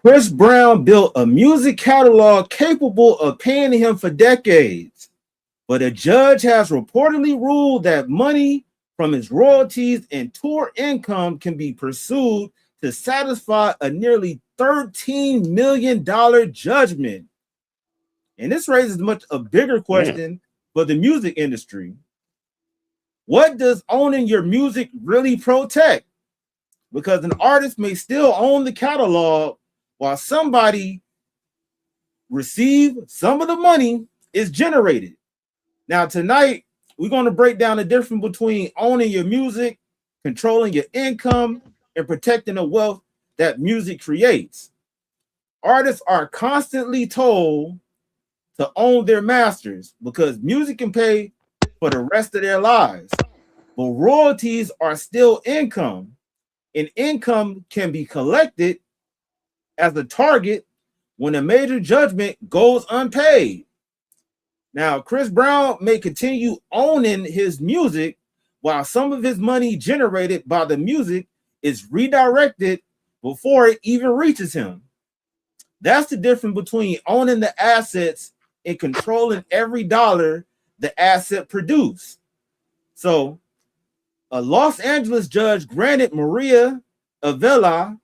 Chris Brown built a music catalog capable of paying him for decades, but a judge has reportedly ruled that money from his royalties and tour income can be pursued to satisfy a nearly $13 million judgment. And this raises much a bigger question for the music industry. What does owning your music really protect? Because an artist may still own the catalog while somebody receive some of the money is generated. Now, tonight, we're going to break down the difference between owning your music, controlling your income, and protecting the wealth that music creates. Artists are constantly told to own their masters because music can pay for the rest of their lives. But royalties are still income, and income can be collected as a target when a major judgment goes unpaid. Now, Chris Brown may continue owning his music while some of his money generated by the music is redirected before it even reaches him. That's the difference between owning the assets and controlling every dollar the asset produced. So, a Los Angeles judge granted Maria Avila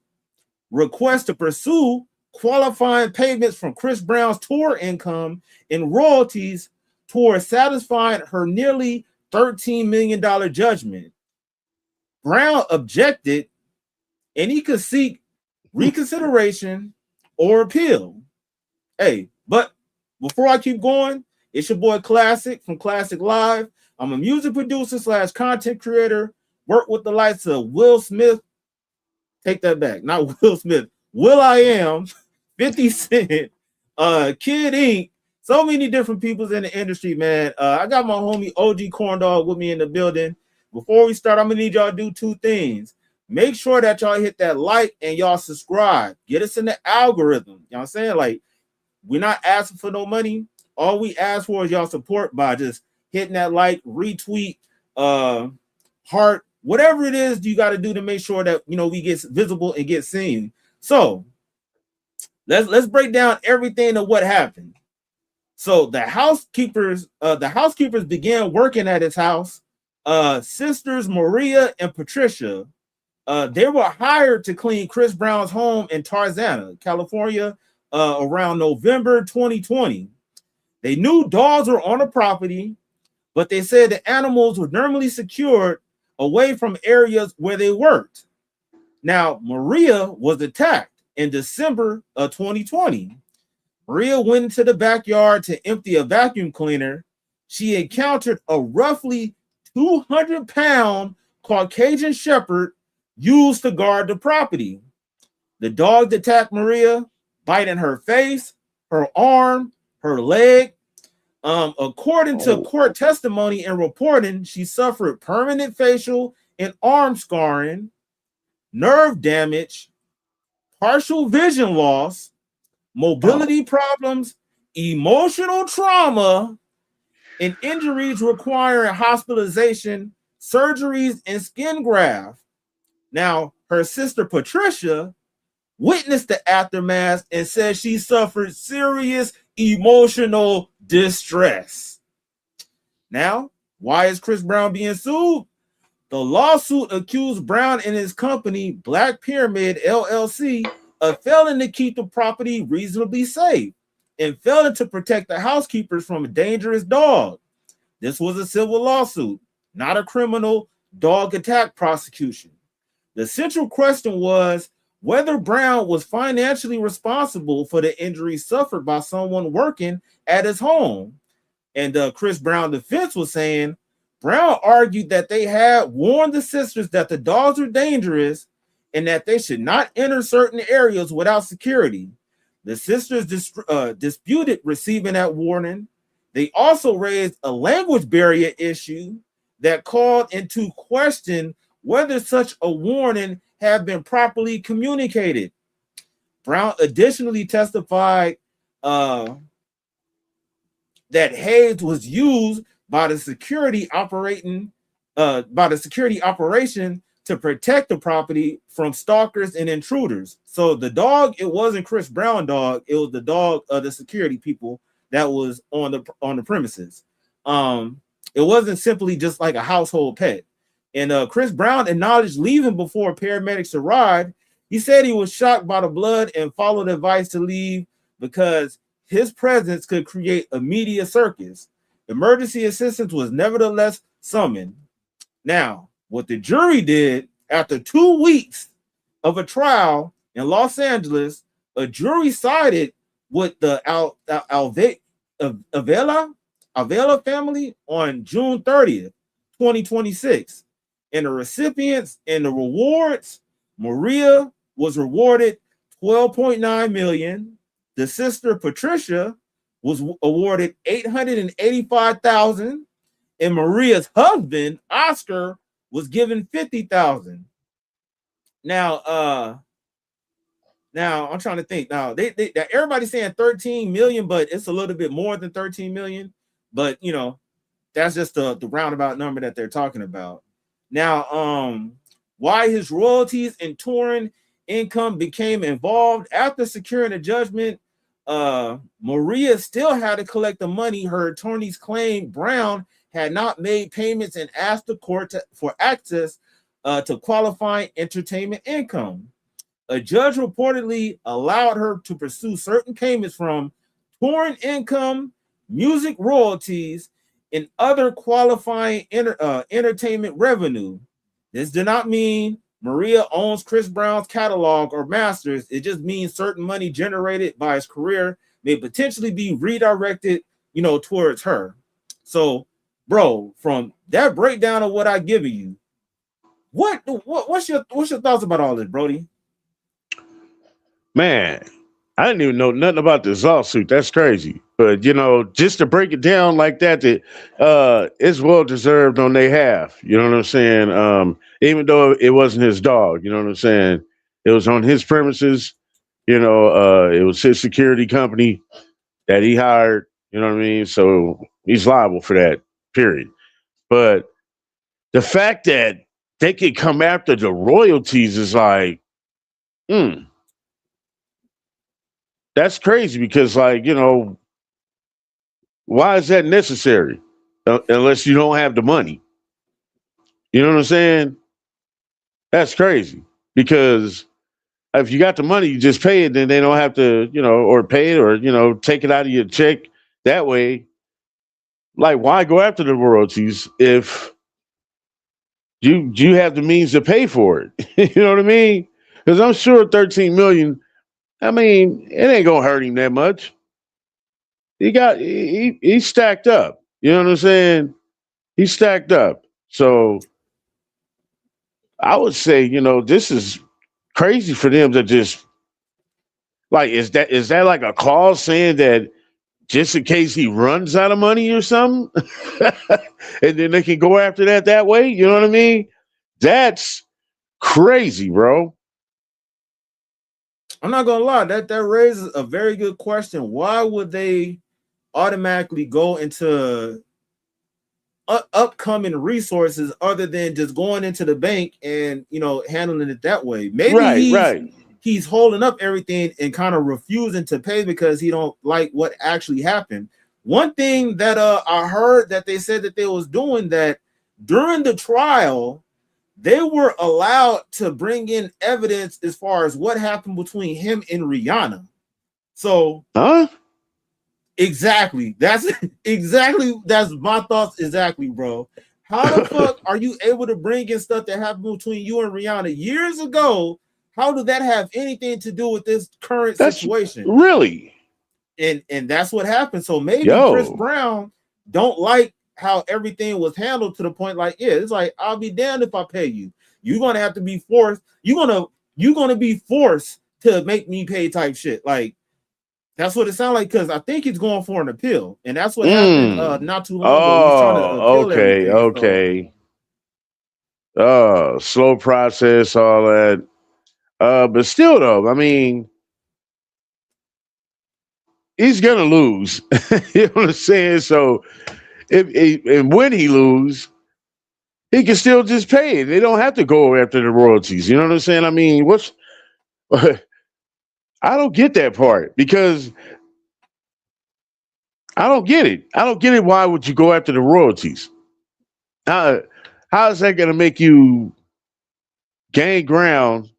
request to pursue qualifying payments from Chris Brown's tour income and royalties towards satisfying her nearly $13 million judgment. Brown objected, and he could seek reconsideration or appeal. Hey, but before I keep going, it's your boy Klasic from Klasic Live. I'm a music producer / content creator. Work with the likes of Will Smith. Take that back. Not Will Smith. Will I Am, 50 Cent, Kid Ink. So many different peoples in the industry, man. I got my homie OG Corndog with me in the building. Before we start, I'm going to need y'all to do two things. Make sure that y'all hit that like and y'all subscribe. Get us in the algorithm. You know what I'm saying? Like, we're not asking for no money. All we ask for is y'all support by just hitting that like, retweet, heart, whatever it is you got to do to make sure that, you know, we get visible and get seen. So let's break down everything of what happened. So the housekeepers began working at his house. Sisters Maria and Patricia, they were hired to clean Chris Brown's home in Tarzana, California, around November 2020. They knew dogs were on the property, but they said the animals were normally secured away from areas where they worked. Now, Maria was attacked in December of 2020. Maria went into the backyard to empty a vacuum cleaner. She encountered a roughly 200-pound Caucasian Shepherd used to guard the property. The dog attacked Maria, biting her face, her arm, her leg. According to court testimony and reporting, she suffered permanent facial and arm scarring, nerve damage, partial vision loss, mobility problems, emotional trauma, and injuries requiring hospitalization, surgeries, and skin graft. Now, her sister Patricia witnessed the aftermath and said she suffered serious emotional distress. Now, why is Chris Brown being sued? The lawsuit accused Brown and his company, Black Pyramid LLC, of failing to keep the property reasonably safe and failing to protect the housekeepers from a dangerous dog. This was a civil lawsuit, not a criminal dog attack prosecution. The central question was whether Brown was financially responsible for the injuries suffered by someone working at his home. And Chris Brown's defense was saying Brown argued that they had warned the sisters that the dogs were dangerous and that they should not enter certain areas without security. The sisters disputed receiving that warning. They also raised a language barrier issue that called into question whether such a warning had been properly communicated. Brown additionally testified that Hayes was used by the security operation to protect the property from stalkers and intruders. So the dog, it wasn't Chris Brown dog, it was the dog of the security people that was on the premises. It wasn't simply just like a household pet. And Chris Brown acknowledged leaving before paramedics arrived. He said he was shocked by the blood and followed advice to leave because his presence could create a media circus. Emergency assistance was nevertheless summoned. Now, what the jury did after 2 weeks of a trial in Los Angeles, a jury sided with the Avila family on June 30th, 2026. And the recipients and the rewards, Maria was rewarded $12.9 million. The sister Patricia was awarded $885,000, and Maria's husband Oscar was given $50,000. Now, I'm trying to think. Now, they everybody's saying 13 million, but it's a little bit more than 13 million. But you know, that's just the roundabout number that they're talking about. Now, why his royalties and touring income became involved after securing a judgment, Maria still had to collect the money. Her attorneys claimed Brown had not made payments and asked the court for access to qualifying entertainment income. A judge reportedly allowed her to pursue certain payments from touring income, music royalties, and other qualifying entertainment revenue. This did not mean Maria owns Chris Brown's catalog or masters. It just means certain money generated by his career may potentially be redirected, towards her. So, bro, from that breakdown of what I given you, what's your thoughts about all this, Brody? Man, I didn't even know nothing about this lawsuit. That's crazy. But just to break it down like that, it's well deserved on their half. You know what I'm saying? Even though it wasn't his dog, you know what I'm saying? It was on his premises. It was his security company that he hired. You know what I mean? So he's liable for that. Period. But the fact that they could come after the royalties is like, that's crazy because, why is that necessary? Unless you don't have the money. You know what I'm saying? That's crazy because if you got the money, you just pay it, then they don't have to, or pay it or, take it out of your check that way. Like, why go after the royalties if you have the means to pay for it? You know what I mean? Because I'm sure 13 million, I mean, it ain't gonna hurt him that much. He's stacked up. You know what I'm saying? He's stacked up. So I would say, this is crazy for them to just like is that like a clause saying that just in case he runs out of money or something, and then they can go after that way? You know what I mean? That's crazy, bro. I'm not gonna lie, that raises a very good question. Why would they automatically go into upcoming resources other than just going into the bank and handling it that way? Maybe Right. he's holding up everything and kind of refusing to pay because he don't like what actually happened. One thing that I heard that they said that they was doing, that during the trial they were allowed to bring in evidence as far as what happened between him and Rihanna. So exactly. That's my thoughts exactly, bro. How the fuck are you able to bring in stuff that happened between you and Rihanna years ago? How did that have anything to do with this current situation? Really? And that's what happened. So maybe Chris Brown don't like how everything was handled to the point like, yeah, it's like, I'll be damned if I pay you. You're gonna have to be forced. You're gonna be forced to make me pay type shit. Like, that's what it sounds like, because I think he's going for an appeal, and that's what happened not too long ago. He's trying to appeal everything. Okay. Slow process, all that. But still, though, I mean, he's gonna lose. You know what I'm saying? So, and when he lose, he can still just pay it. They don't have to go after the royalties. You know what I'm saying? I mean, what's I don't get that part because I don't get it. I don't get it. Why would you go after the royalties? How how is that going to make you gain ground?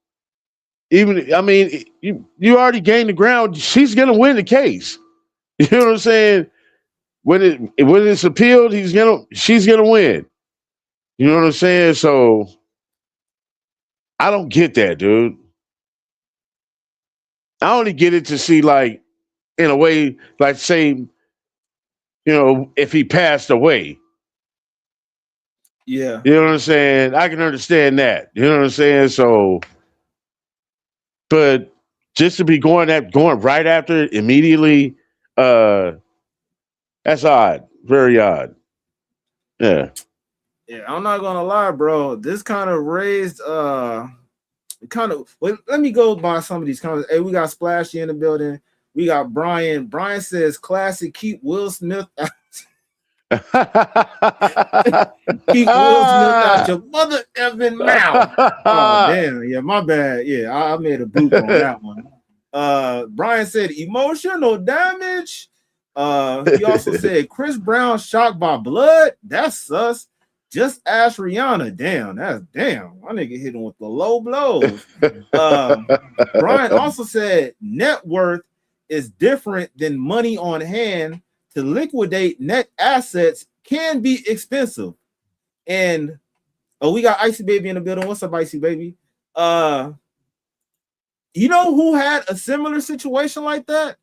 Even I mean, you already gained the ground. She's going to win the case. You know what I'm saying? When it's appealed, she's gonna win. You know what I'm saying? So I don't get that, dude. I only get it to see like in a way, like say, if he passed away. Yeah. You know what I'm saying? I can understand that. You know what I'm saying? So, but just to be going right after it immediately, uh, that's odd. Very odd. Yeah. Yeah, I'm not gonna lie, bro. This kind of raised well, let me go by some of these comments. Hey, we got Splashy in the building. We got Brian. Brian says Klasic, keep Will Smith out. Keep Will Smith out your mother effing mouth. Oh damn, yeah, my bad. Yeah, I made a blooper on that one. Brian said emotional damage. He also said Chris Brown shocked by blood. That's sus. Just ask Rihanna. Damn. My nigga hit him with the low blows. Brian also said net worth is different than money on hand. To liquidate net assets can be expensive. And we got Icy Baby in the building. What's up, Icy Baby? You know who had a similar situation like that?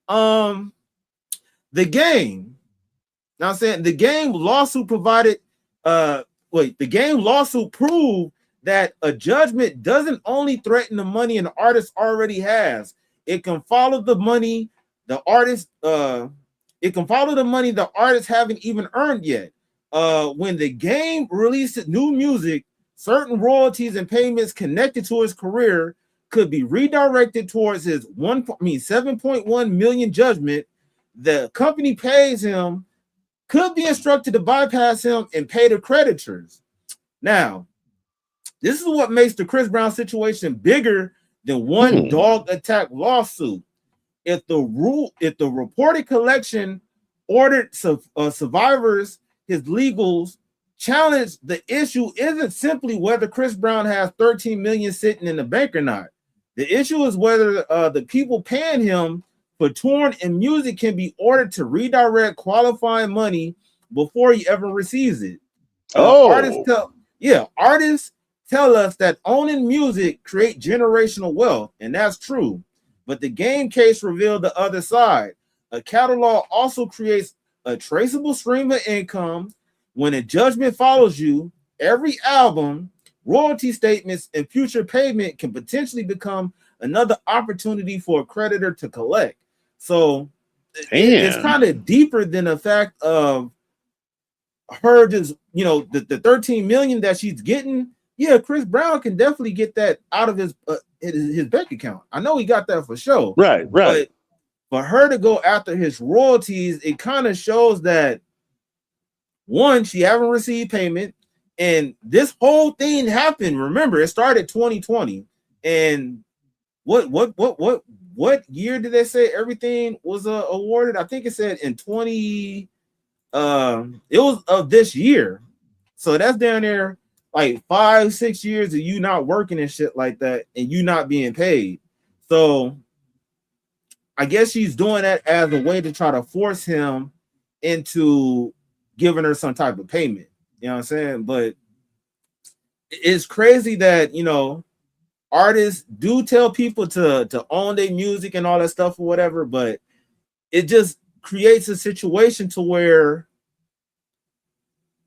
The Game. Now I'm saying the Game lawsuit provided the Game lawsuit proved that a judgment doesn't only threaten the money an artist already has. It can follow the money the artist haven't even earned yet. When the Game released new music, certain royalties and payments connected to his career could be redirected towards his 7.1 million judgment. The company pays him could be instructed to bypass him and pay the creditors. Now, this is what makes the Chris Brown situation bigger than one dog attack lawsuit. If the reported collection ordered survivors, his legals challenge, the issue isn't simply whether Chris Brown has 13 million sitting in the bank or not. The issue is whether the people paying him for touring and music can be ordered to redirect qualifying money before he ever receives it. Artists tell us that owning music create generational wealth, and that's true. But the Game case revealed the other side. A catalog also creates a traceable stream of income. When a judgment follows you, every album, royalty statements, and future payment can potentially become another opportunity for a creditor to collect. So it's kind of deeper than the fact of her just, the 13 million that she's getting. Yeah, Chris Brown can definitely get that out of his bank account. I know he got that for sure. Right. But for her to go after his royalties, it kind of shows that one, she haven't received payment, and this whole thing happened. Remember, it started 2020, and what year did they say everything was awarded? I think it said in 20. It was of this year, so that's down there like 5-6 years of you not working and shit like that, and you not being paid. So I guess she's doing that as a way to try to force him into giving her some type of payment. You know what I'm saying? But it's crazy that artists do tell people to own their music and all that stuff or whatever, but it just creates a situation to where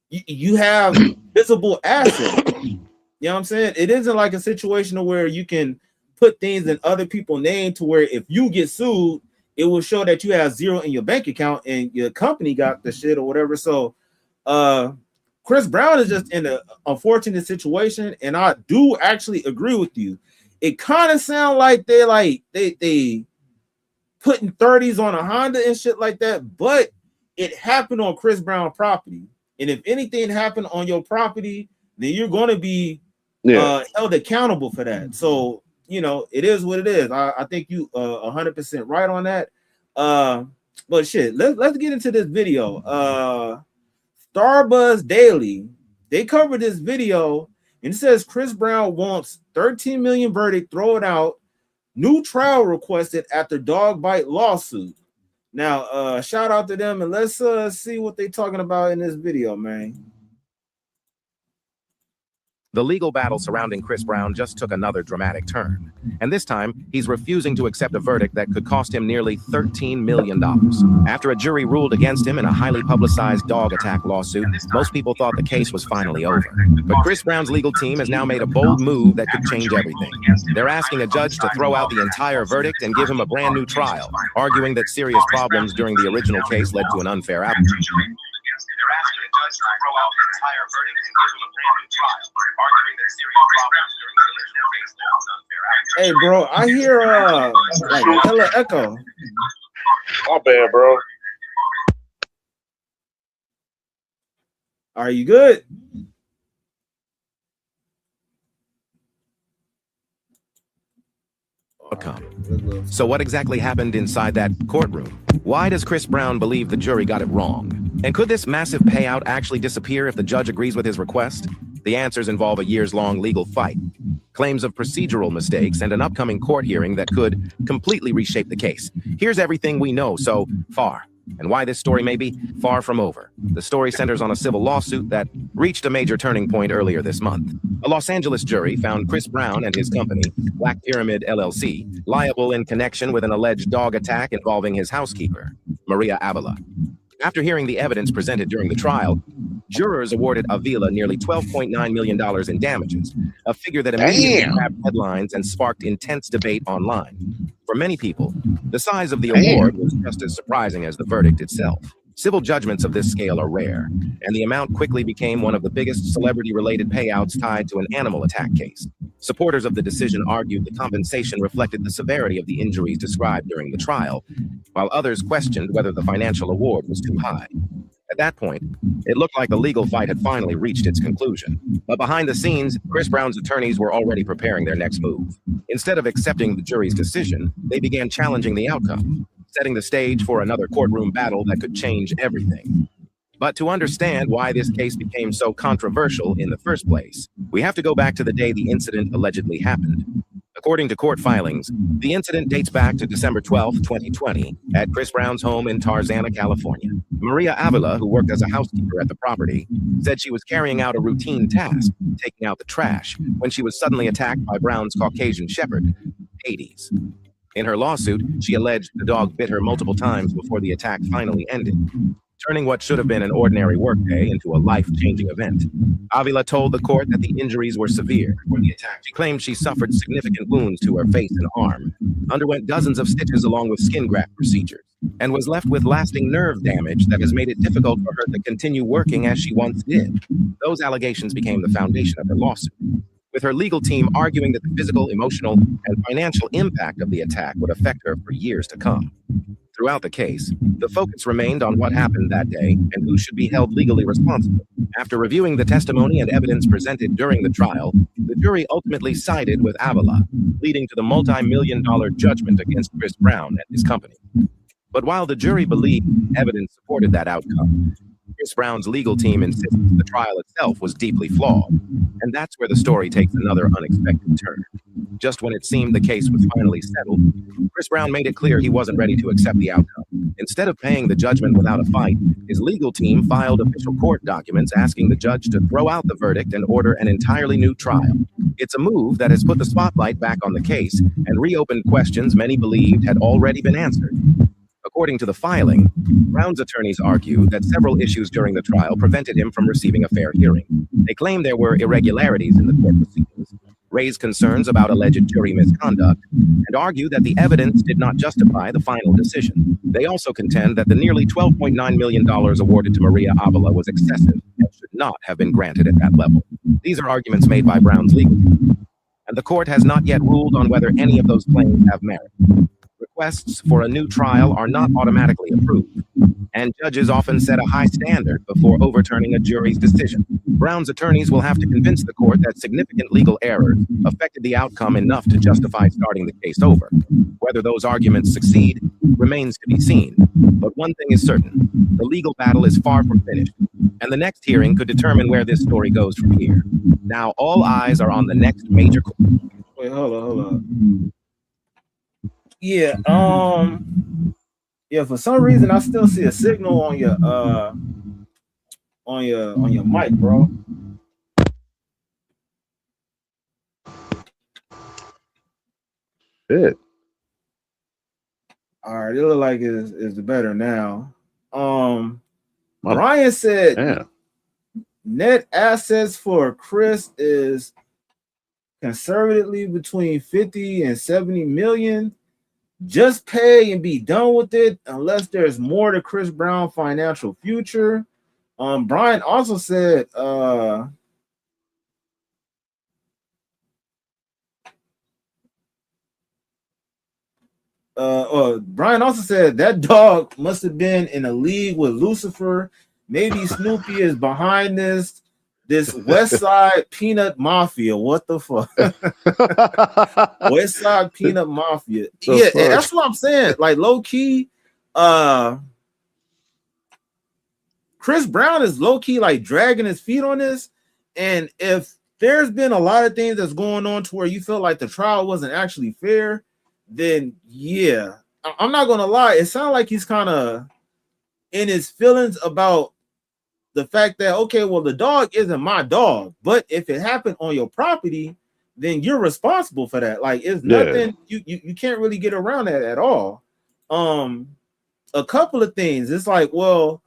you have visible assets. You know what I'm saying? It isn't like a situation where you can put things in other people's name to where if you get sued, it will show that you have zero in your bank account and your company got the shit or whatever. So Chris Brown is just in an unfortunate situation, and I do actually agree with you. It kind of sounds like they putting 30s on a Honda and shit like that, but it happened on Chris Brown property. And if anything happened on your property, then you're going to be held accountable for that. So, you know, it is what it is. I think you 100% right on that. But shit, let's get into this video. Starbuzz Daily, they covered this video, and it says Chris Brown wants 13 million verdict, throw it out. New trial requested after dog bite lawsuit. Now, shout out to them, and let's see what they're talking about in this video, man. The legal battle surrounding Chris Brown just took another dramatic turn. And this time, he's refusing to accept a verdict that could cost him nearly $13 million. After a jury ruled against him in a highly publicized dog attack lawsuit, most people thought the case was finally over. But Chris Brown's legal team has now made a bold move that could change everything. They're asking a judge to throw out the entire verdict and give him a brand new trial, arguing that serious problems during the original case led to an unfair outcome. Hey, bro, I hear like hella echo. My bad, bro. Are you good? Outcome. So what exactly happened inside that courtroom? Why does Chris Brown believe the jury got it wrong? And could this massive payout actually disappear if the judge agrees with his request? The answers involve a years-long legal fight, claims of procedural mistakes, and an upcoming court hearing that could completely reshape the case. Here's everything we know so far, and why this story may be far from over. The story centers on a civil lawsuit that reached a major turning point earlier this month. A Los Angeles jury found Chris Brown and his company, Black Pyramid LLC, liable in connection with an alleged dog attack involving his housekeeper, Maria Avila. After hearing the evidence presented during the trial, jurors awarded Avila nearly $12.9 million in damages, a figure that immediately grabbed headlines and sparked intense debate online. For many people, the size of the award was just as surprising as the verdict itself. Civil judgments of this scale are rare, and the amount quickly became one of the biggest celebrity-related payouts tied to an animal attack case. Supporters of the decision argued the compensation reflected the severity of the injuries described during the trial, while others questioned whether the financial award was too high. At that point, it looked like the legal fight had finally reached its conclusion. But behind the scenes, Chris Brown's attorneys were already preparing their next move. Instead of accepting the jury's decision, they began challenging the outcome, setting the stage for another courtroom battle that could change everything. But to understand why this case became so controversial in the first place, we have to go back to the day the incident allegedly happened. According to court filings, the incident dates back to December 12, 2020, at Chris Brown's home in Tarzana, California. Maria Avila, who worked as a housekeeper at the property, said she was carrying out a routine task, taking out the trash, when she was suddenly attacked by Brown's Caucasian Shepherd, Hades. In her lawsuit, she alleged the dog bit her multiple times before the attack finally ended, turning what should have been an ordinary workday into a life-changing event. Avila told the court that the injuries were severe before the attack. She claimed she suffered significant wounds to her face and arm, underwent dozens of stitches along with skin graft procedures, and was left with lasting nerve damage that has made it difficult for her to continue working as she once did. Those allegations became the foundation of her lawsuit, with her legal team arguing that the physical, emotional, and financial impact of the attack would affect her for years to come. Throughout the case, the focus remained on what happened that day and who should be held legally responsible. After reviewing the testimony and evidence presented during the trial, the jury ultimately sided with Avila, leading to the multi-million-dollar judgment against Chris Brown and his company. But while the jury believed evidence supported that outcome, Chris Brown's legal team insisted the trial itself was deeply flawed, and that's where the story takes another unexpected turn. Just when it seemed the case was finally settled, Chris Brown made it clear he wasn't ready to accept the outcome. Instead of paying the judgment without a fight, his legal team filed official court documents asking the judge to throw out the verdict and order an entirely new trial. It's a move that has put the spotlight back on the case and reopened questions many believed had already been answered. According to the filing, Brown's attorneys argue that several issues during the trial prevented him from receiving a fair hearing. They claim there were irregularities in the court proceedings, raise concerns about alleged jury misconduct, and argue that the evidence did not justify the final decision. They also contend that the nearly $12.9 million awarded to Maria Avila was excessive and should not have been granted at that level. These are arguments made by Brown's legal team, and the court has not yet ruled on whether any of those claims have merit. requests for a new trial are not automatically approved, and judges often set a high standard before overturning a jury's decision. Brown's attorneys will have to convince the court that significant legal errors affected the outcome enough to justify starting the case over. Whether those arguments succeed remains to be seen, but one thing is certain: the legal battle is far from finished, and the next hearing could determine where this story goes from here. Now all eyes are on the next major court. Wait, hold on. Yeah, yeah, for some reason I still see a signal on your mic, bro. Shit. All right, it look like it's better now. Brian said net assets for Chris is conservatively between 50 and 70 million. Just pay and be done with it unless there's more to Chris Brown financial future. Brian also said Brian also said that dog must have been in a league with Lucifer. Maybe Snoopy is behind this West Side Peanut Mafia. What the fuck? West Side Peanut Mafia. Yeah, that's what I'm saying. Like low key, Chris Brown is low key like dragging his feet on this. And if there's been a lot of things that's going on to where you feel like the trial wasn't actually fair, then yeah, I'm not gonna lie. It sounds like he's kind of in his feelings about the fact that, okay, well, the dog isn't my dog, but if it happened on your property, then you're responsible for that. Like, it's nothing, you can't really get around that at all. A couple of things. It's like, well,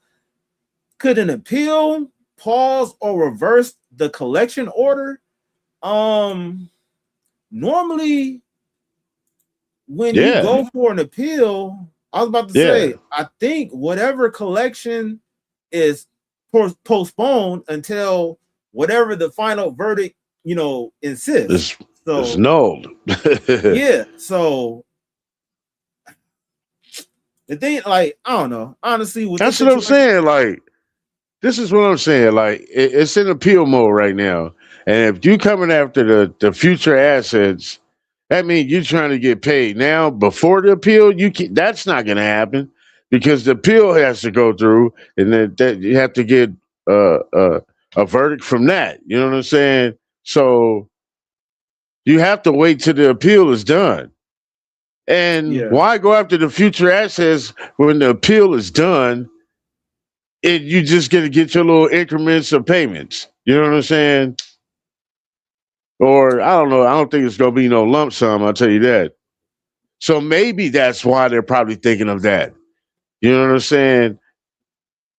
could an appeal pause or reverse the collection order? Normally, when you go for an appeal, I was about to say, I think whatever collection is postponed until whatever the final verdict, insists. It's nulled. Yeah. So the thing, like, I don't know. Honestly, that's what I'm saying. Like, this is what I'm saying. Like, it's in appeal mode right now. And if you coming after the future assets, that means you're trying to get paid now before the appeal. That's not going to happen because the appeal has to go through, and that you have to get a verdict from that. You know what I'm saying? So you have to wait till the appeal is done. And why go after the future assets when the appeal is done? You just going to get your little increments of payments. You know what I'm saying? Or I don't know. I don't think it's going to be no lump sum. I'll tell you that. So maybe that's why they're probably thinking of that. You know what I'm saying?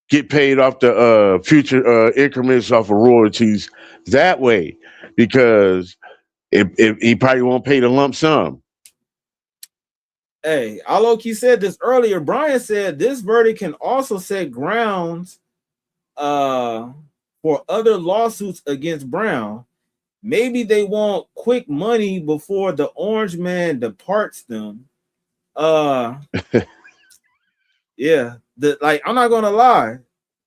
Get paid off the future increments off of royalties that way, because if he probably won't pay the lump sum. Hey, I low-key said this earlier. Brian said this verdict can also set grounds for other lawsuits against Brown. Maybe they want quick money before the orange man departs them. Yeah, I'm not gonna lie.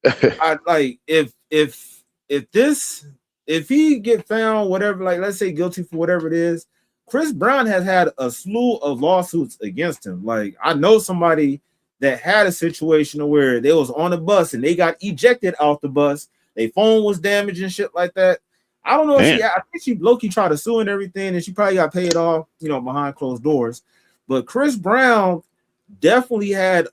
I like if he get found, whatever, like let's say guilty for whatever it is, Chris Brown has had a slew of lawsuits against him. Like, I know somebody that had a situation where they was on a bus and they got ejected off the bus. Their phone was damaged and shit like that. I don't know if I think she low-key tried to sue and everything, and she probably got paid off, behind closed doors. But Chris Brown definitely had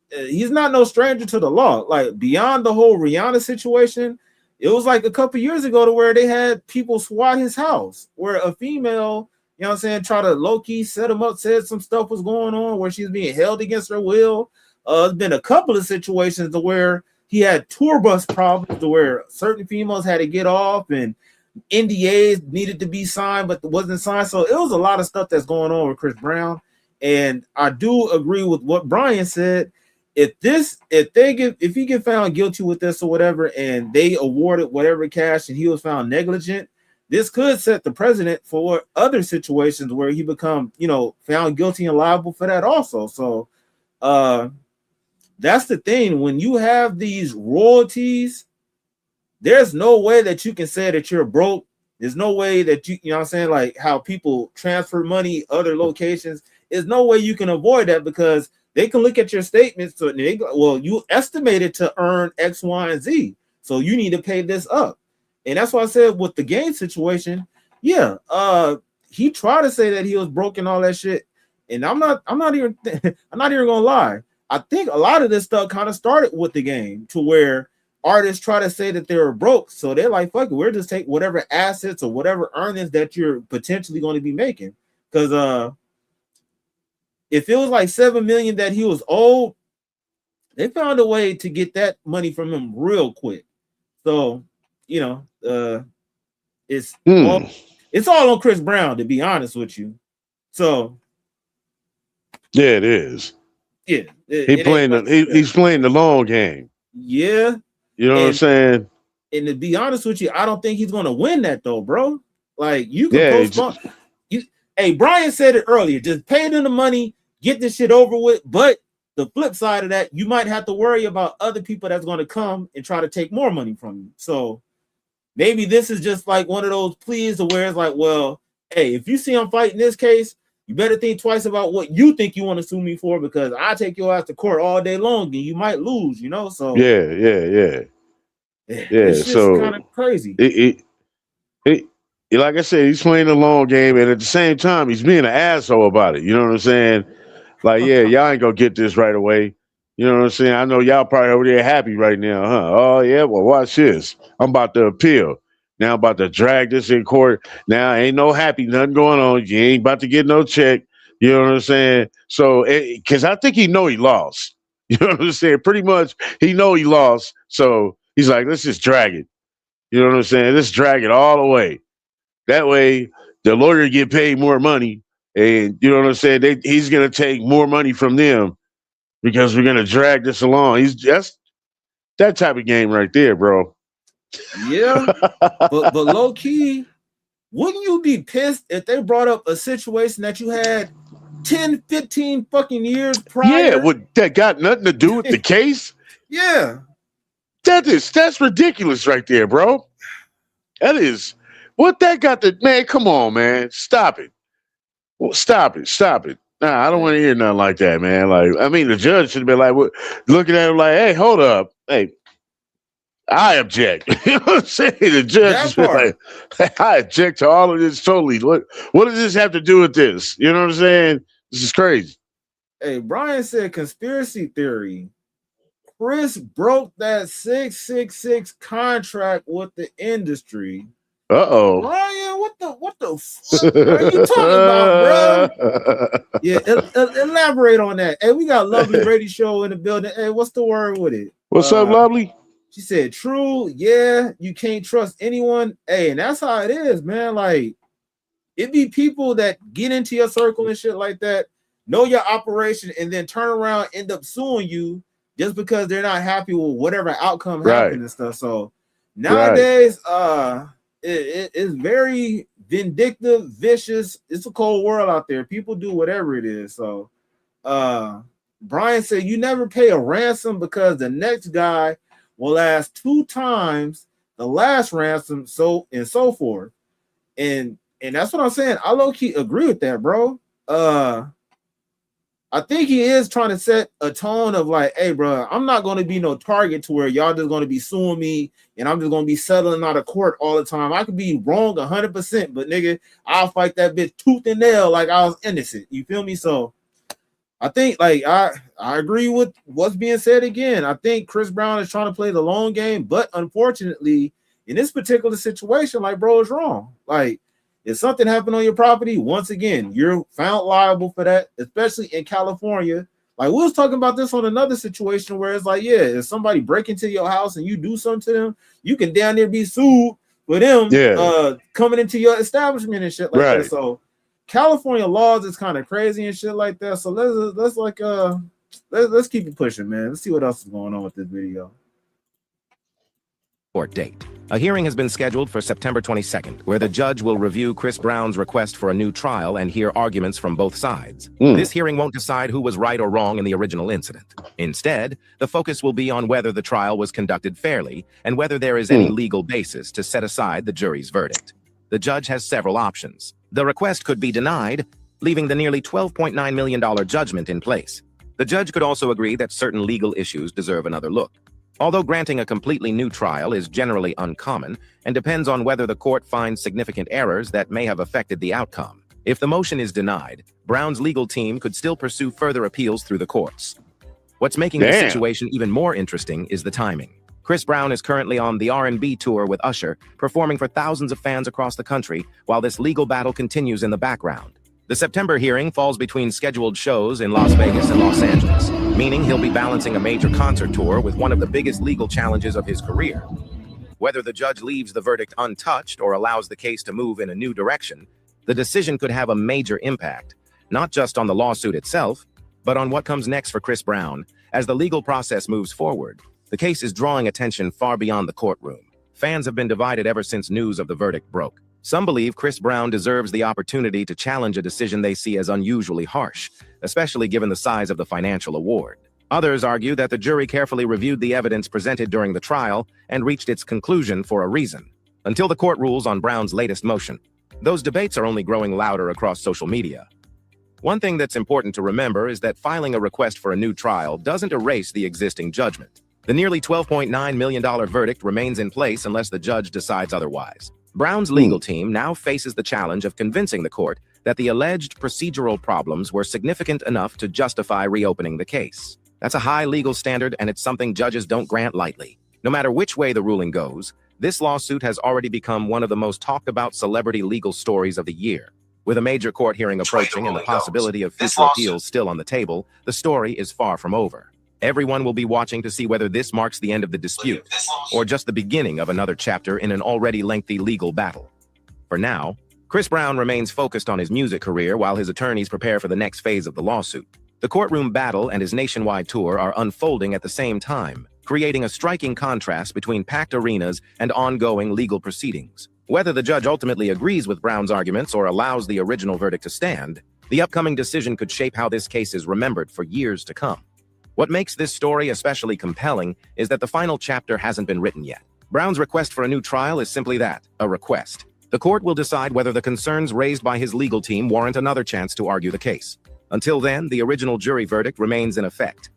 he's not no stranger to the law. Like, beyond the whole Rihanna situation, it was like a couple years ago to where they had people SWAT his house, where a female, try to low-key set him up, said some stuff was going on where she's being held against her will. There's been a couple of situations to where he had tour bus problems to where certain females had to get off and NDAs needed to be signed, but wasn't signed. So it was a lot of stuff that's going on with Chris Brown. And I do agree with what Brian said. If he get found guilty with this or whatever, and they awarded whatever cash and he was found negligent, this could set the precedent for other situations where he become, found guilty and liable for that also. So that's the thing. When you have these royalties, there's no way that you can say that you're broke. There's no way that you know what I'm saying, like how people transfer money other locations. There's no way you can avoid that because they can look at your statements. So they go, well, you estimated to earn X, Y, and Z. So you need to pay this up. And that's why I said with the game situation, yeah, he tried to say that he was broke and all that shit. And I'm not even gonna lie. I think a lot of this stuff kind of started with the game to where artists try to say that they were broke. So they're like, fuck it, we're just take whatever assets or whatever earnings that you're potentially going to be making. Because if it was like 7 million that he was owed, they found a way to get that money from him real quick. So, it's all on Chris Brown, to be honest with you. So yeah, it is. Yeah, he's playing the long game. Yeah, you know what I'm saying. And to be honest with you, I don't think he's going to win that though, bro. Like you can postpone. Hey, Brian said it earlier. Just pay them the money, get this shit over with. But the flip side of that, you might have to worry about other people that's going to come and try to take more money from you. So maybe this is just like one of those pleas to where it's like, well, hey, if you see I'm fighting this case, you better think twice about what you think you want to sue me for, because I take your ass to court all day long and you might lose, So yeah. It's just kind of crazy. Like I said, he's playing the long game, and at the same time, he's being an asshole about it. You know what I'm saying? Like, yeah, y'all ain't gonna get this right away. You know what I'm saying? I know y'all probably over there happy right now, huh? Oh yeah, well watch this. I'm about to appeal. Now I'm about to drag this in court. Now ain't no happy, nothing going on. You ain't about to get no check. You know what I'm saying? So, because I think he know he lost. You know what I'm saying? Pretty much, he know he lost. So he's like, let's just drag it. You know what I'm saying? Let's drag it all the way. That way, the lawyer get paid more money, and you know what I'm saying. He's gonna take more money from them because we're gonna drag this along. He's just that type of game right there, bro. Yeah, but low key, wouldn't you be pissed if they brought up a situation that you had 10, 15 fucking years prior? Yeah, that got nothing to do with the case? Yeah. That's ridiculous right there, bro. That is what that got to, man, come on, man. Stop it. Well, stop it. Nah, I don't want to hear nothing like that, man. Like, I mean, the judge should have been like, looking at him like, hey, hold up. Hey, I object. You know what I'm saying? The judge is like, I object to all of this totally. What does this have to do with this? You know what I'm saying? This is crazy. Hey, Brian said conspiracy theory. Chris broke that 666 contract with the industry. Uh-oh. Brian, what the fuck are you talking about, bro? Yeah, elaborate on that. Hey, we got Lovely Radio Show in the building. Hey, what's the word with it? What's up, Lovely? She said, true, yeah, you can't trust anyone. Hey, and that's how it is, man. Like, it be people that get into your circle and shit like that, know your operation, and then turn around, end up suing you just because they're not happy with whatever outcome happened and stuff. So nowadays, it's very vindictive, vicious. It's a cold world out there. People do whatever it is. So Brian said, you never pay a ransom because the next guy will ask 2 times the last ransom, so and so forth. And that's what I'm saying. I low-key agree with that, bro. I think he is trying to set a tone of like, hey, bro, I'm not going to be no target to where y'all just going to be suing me and I'm just going to be settling out of court all the time. I could be wrong 100%, but nigga, I'll fight that bitch tooth and nail like I was innocent. You feel me? So I think like I agree with what's being said again. I think Chris Brown is trying to play the long game, but unfortunately, in this particular situation, like, bro, is wrong. Like, if something happened on your property, once again, you're found liable for that, especially in California. Like, we was talking about this on another situation where it's like, yeah, if somebody break into your house and you do something to them, you can down there be sued for them coming into your establishment and shit like that. So California laws is kind of crazy and shit like that. So let's keep it pushing, man. Let's see what else is going on with this video. court date. A hearing has been scheduled for September 22nd, where the judge will review Chris Brown's request for a new trial and hear arguments from both sides. This hearing won't decide who was right or wrong in the original incident. Instead, the focus will be on whether the trial was conducted fairly and whether there is any legal basis to set aside the jury's verdict. The judge has several options. The request could be denied, leaving the nearly $12.9 million judgment in place. The judge could also agree that certain legal issues deserve another look. Although granting a completely new trial is generally uncommon and depends on whether the court finds significant errors that may have affected the outcome. If the motion is denied, Brown's legal team could still pursue further appeals through the courts. What's making the situation even more interesting is the timing. Chris Brown is currently on the R&B tour with Usher, performing for thousands of fans across the country while this legal battle continues in the background. The September hearing falls between scheduled shows in Las Vegas and Los Angeles, meaning he'll be balancing a major concert tour with one of the biggest legal challenges of his career. Whether the judge leaves the verdict untouched or allows the case to move in a new direction, the decision could have a major impact, not just on the lawsuit itself, but on what comes next for Chris Brown. As the legal process moves forward, the case is drawing attention far beyond the courtroom. Fans have been divided ever since news of the verdict broke. Some believe Chris Brown deserves the opportunity to challenge a decision they see as unusually harsh, especially given the size of the financial award. Others argue that the jury carefully reviewed the evidence presented during the trial and reached its conclusion for a reason. Until the court rules on Brown's latest motion, those debates are only growing louder across social media. One thing that's important to remember is that filing a request for a new trial doesn't erase the existing judgment. The nearly $12.9 million verdict remains in place unless the judge decides otherwise. Brown's legal team now faces the challenge of convincing the court that the alleged procedural problems were significant enough to justify reopening the case. That's a high legal standard, and it's something judges don't grant lightly. No matter which way the ruling goes, this lawsuit has already become one of the most talked about celebrity legal stories of the year. With a major court hearing approaching and the possibility of future appeals still on the table, the story is far from over. Everyone will be watching to see whether this marks the end of the dispute, or just the beginning of another chapter in an already lengthy legal battle. For now, Chris Brown remains focused on his music career while his attorneys prepare for the next phase of the lawsuit. The courtroom battle and his nationwide tour are unfolding at the same time, creating a striking contrast between packed arenas and ongoing legal proceedings. Whether the judge ultimately agrees with Brown's arguments or allows the original verdict to stand, the upcoming decision could shape how this case is remembered for years to come. What makes this story especially compelling is that the final chapter hasn't been written yet. Brown's request for a new trial is simply that, a request. The court will decide whether the concerns raised by his legal team warrant another chance to argue the case. Until then, the original jury verdict remains in effect,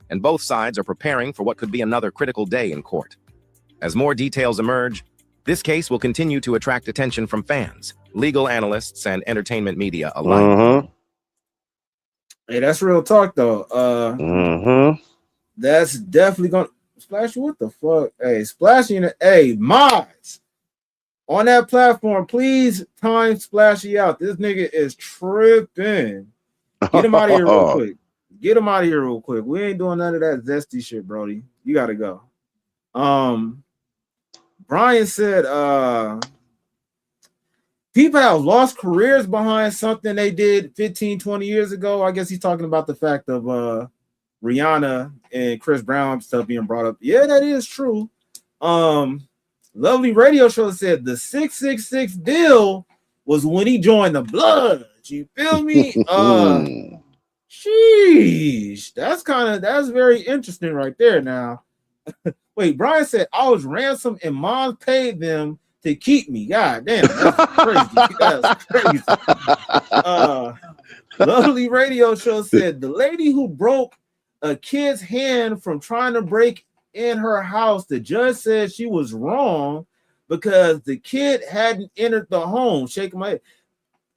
and both sides are preparing for what could be another critical day in court. As more details emerge, this case will continue to attract attention from fans, legal analysts, and entertainment media alike. Hey, that's real talk, though. That's definitely gonna Splash. What the fuck? Hey, Splashing. Hey, mods on that platform, please time Splashy out. This nigga is tripping. Get him out of here real quick. Get him out of here real quick. We ain't doing none of that zesty shit, Brody. You gotta go. Brian said, people have lost careers behind something they did 15, 20 years ago. I guess he's talking about the fact of Rihanna and Chris Brown stuff being brought up. Yeah, that is true. Lovely Radio Show said the 666 deal was when he joined the Bloods. You feel me? Sheesh. That's very interesting right there now. Wait, Brian said I was ransomed and mom paid them to keep me. God damn, that's crazy. That's crazy. Lovely Radio Show said the lady who broke a kid's hand from trying to break in her house, the judge said she was wrong because the kid hadn't entered the home. Shaking my head.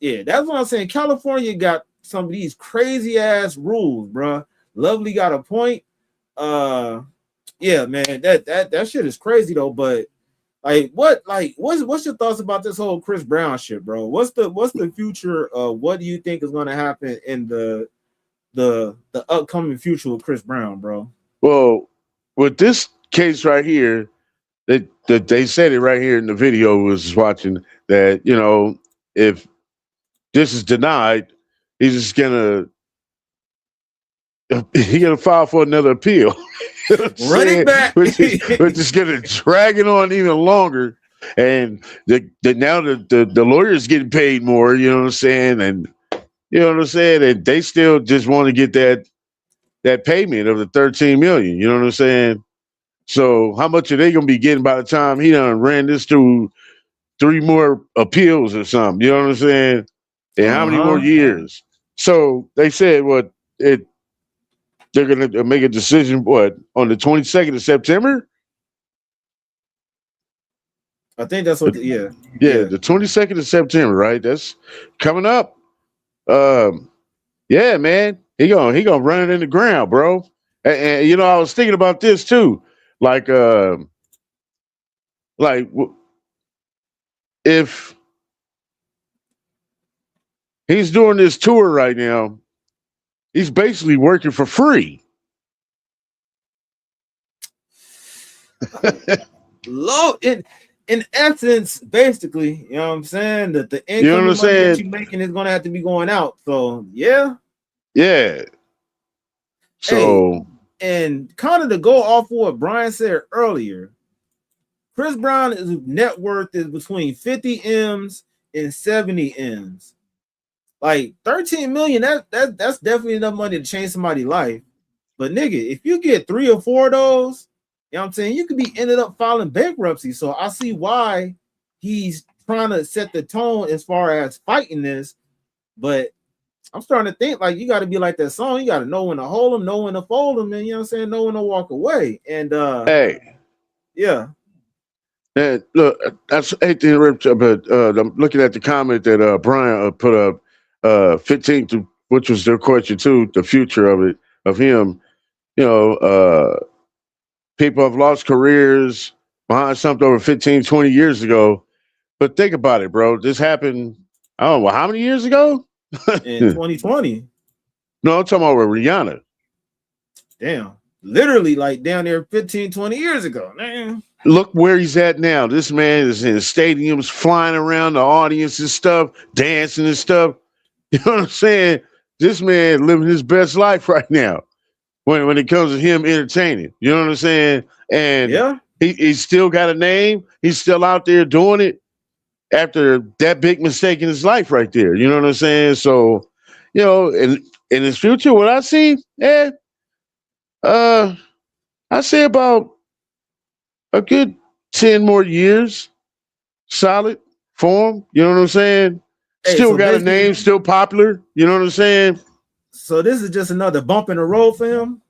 Yeah, that's what I'm saying. California got some of these crazy ass rules, bro. Lovely got a point. Yeah, man, that shit is crazy though. But what's your thoughts about this whole Chris Brown shit, bro? What's the future? What do you think is going to happen in the upcoming future with Chris Brown, bro? Well, with this case right here, they said it right here in the video was watching that, you know, if this is denied, he's just gonna he gonna file for another appeal. You know what I'm Run it saying? back. Which is gonna drag it on even longer. And now the lawyer's getting paid more, you know what I'm saying? And you know what I'm saying? And they still just want to get that payment of the 13 million, you know what I'm saying? So how much are they gonna be getting by the time he done ran this through 3 more appeals or something? You know what I'm saying? And how many more Uh-huh. years? So they said they're gonna make a decision on the 22nd of September? I think that's what. Yeah. Yeah, the 22nd of September, right? That's coming up. Um, yeah, man. He gonna run it in the ground, bro. And you know, I was thinking about this too. Like if he's doing this tour right now, he's basically working for free. Low in essence, basically, you know what I'm saying? That the You know what I'm income and money that saying? you're making is gonna have to be going out. So yeah. Yeah. Hey, So and kind of to go off of what Brian said earlier, Chris Brown's net worth is between 50 M's and 70 M's. Like 13 million, that's definitely enough money to change somebody's life. But nigga, if you get 3 or 4 of those, you know what I'm saying, you could be ended up filing bankruptcy. So I see why he's trying to set the tone as far as fighting this. But I'm starting to think like you got to be like that song. You got to know when to hold them, know when to fold them, and you know what I'm saying, know when to walk away. And hey, yeah. and look, that's hate to interrupt you, but I'm looking at the comment that Brian put up 15 to which was their question too, the future of him. You know, people have lost careers behind something over 15, 20 years ago. But think about it, bro. This happened, I don't know, how many years ago? In 2020. No, I'm talking about Rihanna. Damn. Literally like down there 15, 20 years ago. Man. Look where he's at now. This man is in stadiums, flying around the audience and stuff, dancing and stuff. You know what I'm saying? This man living his best life right now when it comes to him entertaining. You know what I'm saying? And Yeah. he's still got a name. He's still out there doing it after that big mistake in his life right there. You know what I'm saying? So, you know, in his future, what I see, I say about a good 10 more years, solid form. You know what I'm saying? Hey, Still so got a basically, name, still popular. You know what I'm saying? so this is just another bump in the road for him.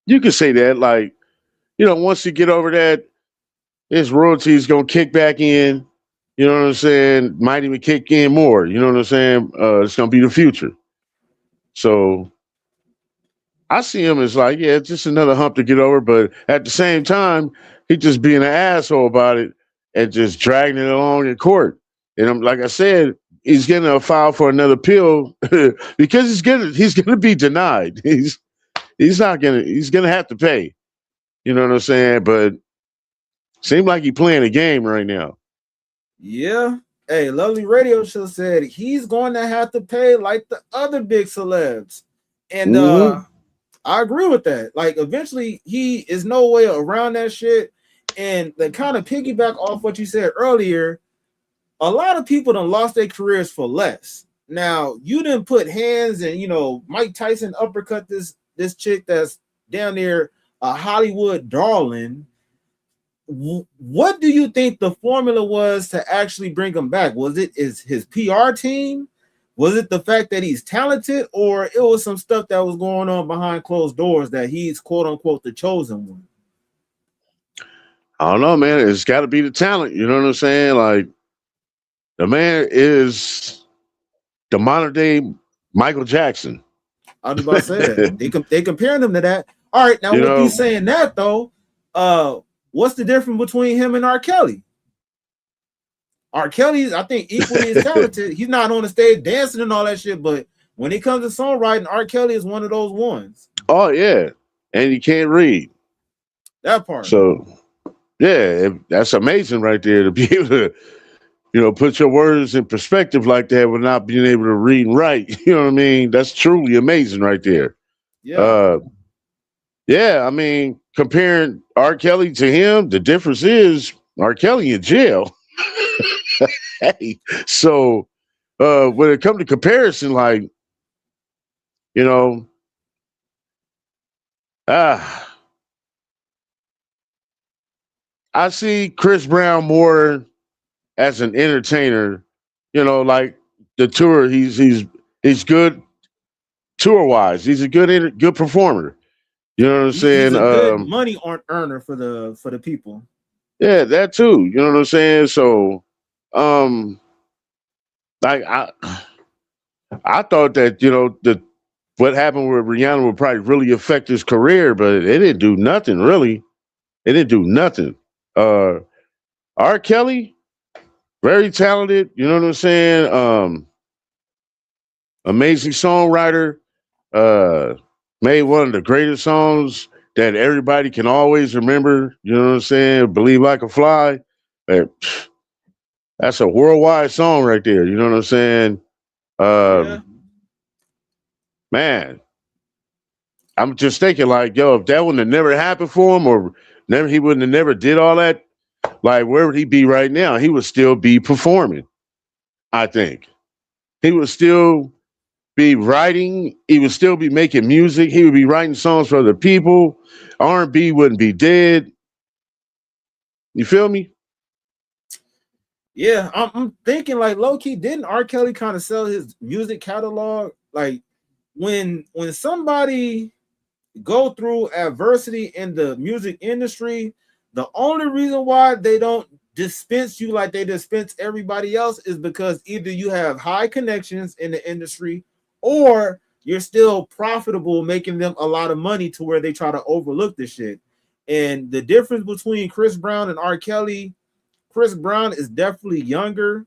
You can say that. Like, you know, once you get over that, his royalties gonna kick back in. You know what I'm saying? Might even kick in more. You know what I'm saying? It's gonna be the future. So I see him as like, yeah, it's just another hump to get over. But at the same time, he just being an asshole about it and just dragging it along in court. And I'm like I said, he's gonna file for another appeal because he's gonna be denied. He's gonna have to pay. You know what I'm saying? But seems like he's playing a game right now. Yeah. Hey, Lovely Radio Show said he's going to have to pay like the other big celebs. And Mm-hmm. I agree with that. Like eventually he is no way around that shit. And the kind of piggyback off what you said earlier, a lot of people done lost their careers for less. Now you didn't put hands and you know Mike Tyson uppercut this chick that's down there a Hollywood darling. What do you think the formula was to actually bring him back? Was it his PR team? Was it the fact that he's talented, or it was some stuff that was going on behind closed doors that he's quote unquote the chosen one? I don't know, man. It's got to be the talent. You know what I'm saying? Like the man is the modern day Michael Jackson. I was about to say that they comparing him to that. All right, now You with know, you saying that though, what's the difference between him and R. Kelly? R. Kelly's, I think, equally as talented. He's not on the stage dancing and all that shit, but when it comes to songwriting, R. Kelly is one of those ones. oh yeah, and he can't read. That part. So yeah, that's amazing right there to be able to, you know, put your words in perspective like that without being able to read and write. You know what I mean? That's truly amazing right there. Yeah. Yeah, I mean, comparing R. Kelly to him, the difference is R. Kelly in jail. Hey, so when it comes to comparison, like, you know, ah, I see Chris Brown more as an entertainer. You know, like the tour, he's good tour wise. He's a good performer. You know what I'm He's saying? a good money earner for the people. Yeah, that too. You know what I'm saying? So, um, like I thought that the what happened with Rihanna would probably really affect his career, but it didn't do nothing really. It didn't do nothing. Uh, R. Kelly, very talented. You know what I'm saying? Amazing songwriter. Uh, made one of the greatest songs that everybody can always remember. You know what I'm saying? Believe Like a Fly. Uh, That's a worldwide song right there. You know what I'm saying? Yeah. Man, I'm just thinking like, yo, if that wouldn't have never happened for him, or he wouldn't have never did all that, like, where would he be right now? He would still be performing. I think he would still be writing. He would still be making music. He would be writing songs for other people. R&B wouldn't be dead. You feel me? Yeah, I'm thinking like low key. Didn't R. Kelly kind of sell his music catalog? Like when somebody go through adversity in the music industry, the only reason why they don't dispense you like they dispense everybody else is because either you have high connections in the industry or you're still profitable, making them a lot of money to where they try to overlook this shit. And the difference between Chris Brown and R. Kelly, Chris Brown is definitely younger.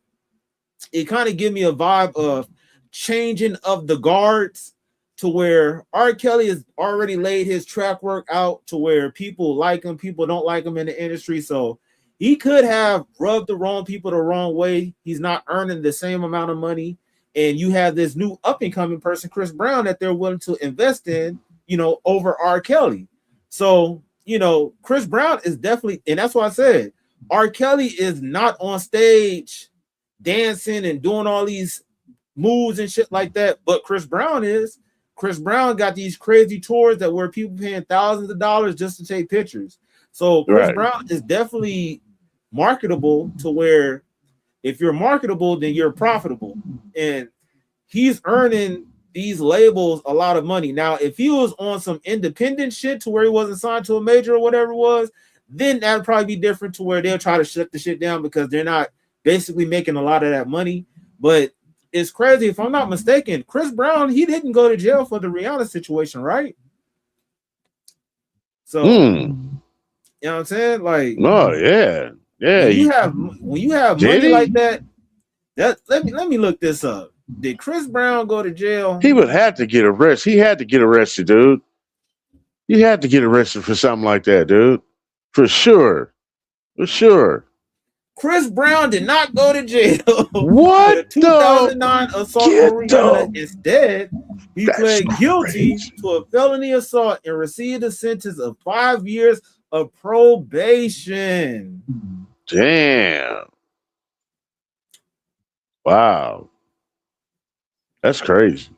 It kind of give me a vibe of changing of the guards to where R. Kelly has already laid his track work out to where people like him, people don't like him in the industry. So he could have rubbed the wrong people the wrong way. He's not earning the same amount of money. And you have this new up and coming person, Chris Brown, that they're willing to invest in, over R. Kelly. So, Chris Brown is definitely, and that's why I said R. Kelly is not on stage dancing and doing all these moves and shit like that. But Chris Brown is. Chris Brown got these crazy tours that where people paying thousands of dollars just to take pictures. So Chris Brown is definitely marketable to where if you're marketable, then you're profitable. And he's earning these labels a lot of money. Now, if he was on some independent shit to where he wasn't signed to a major or whatever it was, then that'd probably be different to where they'll try to shut the shit down because they're not basically making a lot of that money. But it's crazy. If I'm not mistaken, Chris Brown, he didn't go to jail for the Rihanna situation, right? So, you know what I'm saying? Like, oh yeah, yeah. When you have money like that, let me look this up. Did Chris Brown go to jail? He would have to get arrested. He had to get arrested, dude. You had to get arrested for something like that, dude. For sure. For sure. Chris Brown did not go to jail what for the 2009 assault on Rihanna. Instead, he pled guilty to a felony assault and received a sentence of 5 years of probation. Damn. Wow. That's crazy.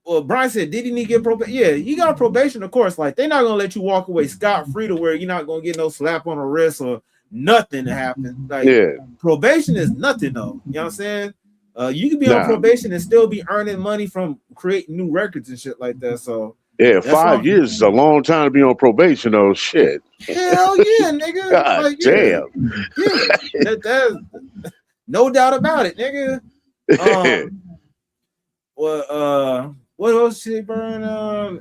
Well, Brian said, did he need to get probation? Yeah, you got probation, of course. Like, they're not going to let you walk away scot-free to where you're not going to get no slap on the wrist or nothing to happen. Like, probation is nothing, though. You know what I'm saying? You can be on probation and still be earning money from creating new records and shit like that. So, yeah, 5 years is a long time to be on probation, though. Shit. Hell yeah, nigga. God like, damn. Yeah. That's no doubt about it, nigga. What else did he burn?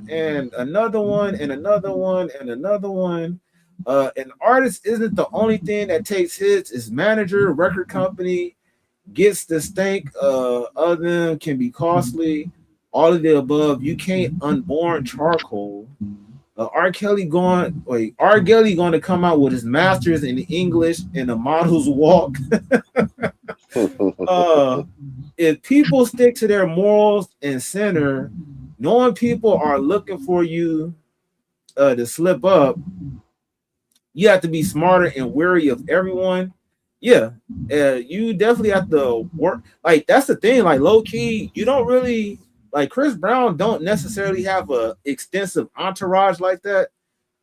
And another one, and another one, and another one. An artist isn't the only thing that takes hits. His manager, record company gets the stink. Other than can be costly. All of the above. You can't unborn charcoal. R. Kelly going to come out with his masters in English and a model's walk. If people stick to their morals and center, knowing people are looking for you to slip up, you have to be smarter and wary of everyone. Yeah, you definitely have to work. Like that's the thing. Like low key, you don't really like Chris Brown. Don't necessarily have a extensive entourage like that,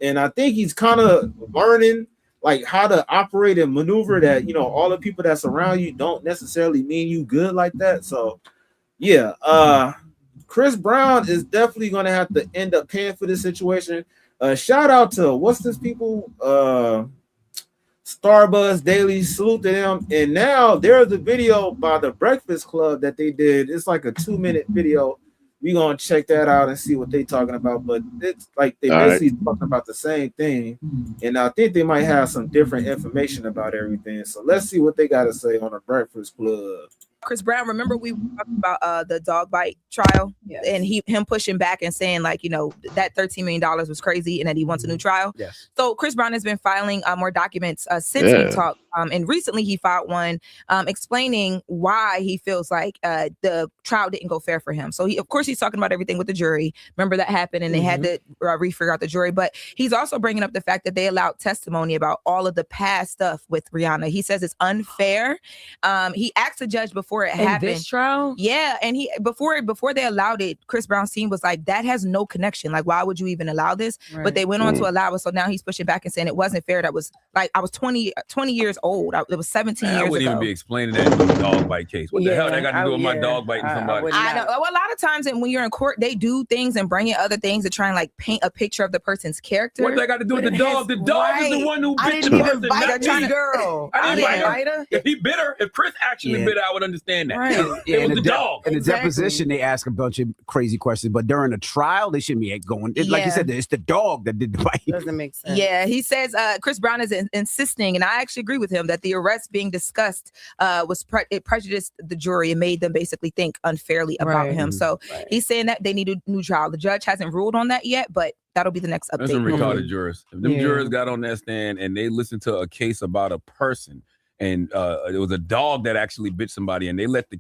and I think he's kind of learning like how to operate and maneuver. That all the people that surround you don't necessarily mean you good like that. So yeah, Chris Brown is definitely going to have to end up paying for this situation. Shout out to what's this people? Starbucks Daily, salute to them. And now there's a video by the Breakfast Club that they did. It's like a 2-minute video. We're gonna check that out and see what they talking about. But it's like they basically talking about the same thing, and I think they might have some different information about everything. So let's see what they got to say on the Breakfast Club. Chris Brown, remember we talked about the dog bite trial, and him pushing back and saying like, that $13 million was crazy and that he wants a new trial. Yes. So Chris Brown has been filing more documents since we talked. And recently he filed one explaining why he feels like the trial didn't go fair for him. So of course he's talking about everything with the jury. Remember that happened and they had to refigure out the jury. But he's also bringing up the fact that they allowed testimony about all of the past stuff with Rihanna. He says it's unfair. He asked the judge before it happened. This trial? Yeah, and he before they allowed it, Chris Brown's team was like, that has no connection. Like, why would you even allow this? Right. But they went on to allow it. So now he's pushing back and saying it wasn't fair. That was like, I was 20 years old. It was 17 years ago. I wouldn't even be explaining that in a dog bite case. What the hell that got to do with my dog biting somebody? I know. Well, a lot of times when you're in court, they do things and bring in other things to try and like paint a picture of the person's character. What that got to do with the dog? The dog is the one who bit the person, not me. Girl. I didn't bite her. If he bit her, if Chris actually bit her, I would understand that. Right. It was the dog. In the deposition, they ask a bunch of crazy questions, but during the trial, they shouldn't be going. Like you said, it's the dog that did the bite. Doesn't make sense. Yeah, he says Chris Brown is insisting, and I actually agree with him, that the arrest being discussed it prejudiced the jury and made them basically think unfairly about him. So he's saying that they need a new trial. The judge hasn't ruled on that yet, but that'll be the next update. That's some retarded jurors. If them jurors got on that stand and they listened to a case about a person, and it was a dog that actually bit somebody, and they let the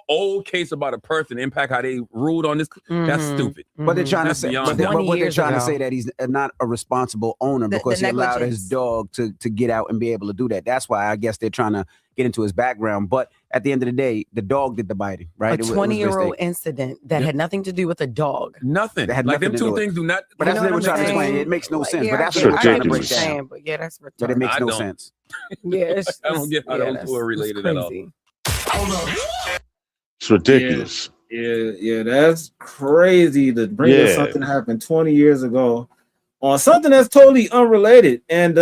old case about a person impact how they ruled on this. That's stupid. But they're trying to say, what they're trying to say that he's not a responsible owner because he allowed his dog to get out and be able to do that. That's why I guess they're trying to get into his background. But at the end of the day, the dog did the biting, right? A 20-year-old incident that had nothing to do with a dog. Nothing. That had like nothing them two things do not. But that's what they were trying to explain. It makes no sense. But that's what we're trying to break down. But yeah, that's retarded. But it makes no sense. Yeah, I don't get how those two are related at all. It's ridiculous. Yeah, that's crazy to bring up something that happened 20 years ago on something that's totally unrelated. And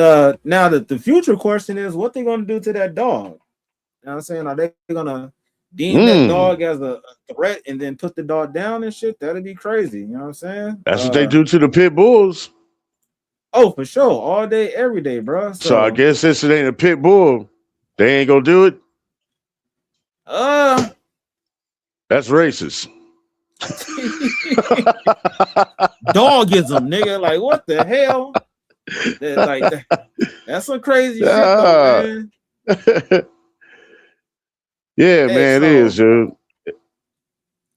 now the future question is, what they going to do to that dog? You know what I'm saying? Are they going to deem that dog as a threat and then put the dog down and shit? That'd be crazy. You know what I'm saying? That's what they do to the pit bulls. Oh, for sure. All day, every day, bro. So I guess since it ain't a pit bull, they ain't gonna do it. That's racist. Dogism, nigga. Like, what the hell? That's some crazy shit, though, man. Yeah, man, it is, dude.